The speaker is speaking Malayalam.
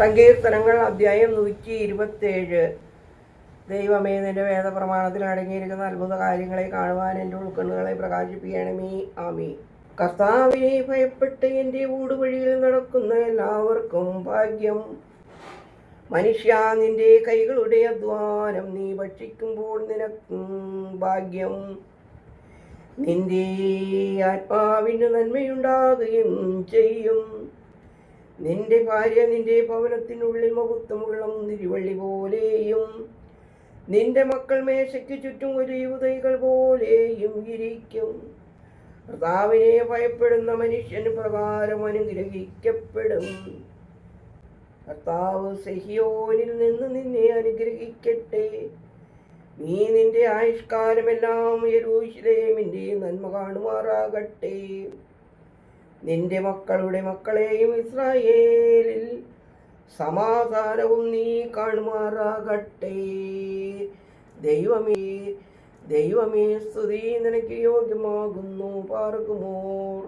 സങ്കീർത്തനങ്ങൾ അധ്യായം 127. ദൈവമേ, നിന്റെ വേദപ്രമാണത്തിൽ അടങ്ങിയിരിക്കുന്ന അത്ഭുത കാര്യങ്ങളെ കാണുവാൻ എൻ്റെ ഉൾക്കണ്ണുകളെ പ്രകാശിപ്പിക്കണമേ. ആമീൻ. കർത്താവിനെ ഭയപ്പെട്ട് എൻ്റെ ഊടുവഴിയിൽ നടക്കുന്ന എല്ലാവർക്കും ഭാഗ്യം. മനുഷ്യ, നിന്റെ കൈകളുടെ അധ്വാനം നീ ഭക്ഷിക്കുമ്പോൾ നിനക്കും ഭാഗ്യം. നിന്റെ ആത്മാവിന് നന്മയുണ്ടാകുകയും ചെയ്യും. നിന്റെ ഭാര്യ നിന്റെ ഭവനത്തിനുള്ളിൽ മഹത്വമുള്ള മുന്തിരിവള്ളി പോലെയും നിന്റെ മക്കൾ മേശയ്ക്ക് ചുറ്റും ഒലിവ് തൈകൾ പോലെയും ഇരിക്കും. കർത്താവിനെ ഭയപ്പെടുന്ന മനുഷ്യന് പ്രകാരം അനുഗ്രഹിക്കപ്പെടും. കർത്താവ് സിഹിയോനിൽ നിന്ന് നിന്നെ അനുഗ്രഹിക്കട്ടെ. നീ നിന്റെ ആയുഷ്കാലമെല്ലാം യെരൂശലേമിന്റെ നന്മ കാണുമാറാകട്ടെ. നിന്റെ മക്കളുടെ മക്കളെയും ഇസ്രായേലിൽ സമാധാനവും നീ കാണുമാറാകട്ടെ. ദൈവമേ, സ്തുതി നിനക്ക് യോഗ്യമാകുന്നു. പാർക്കുമോർ.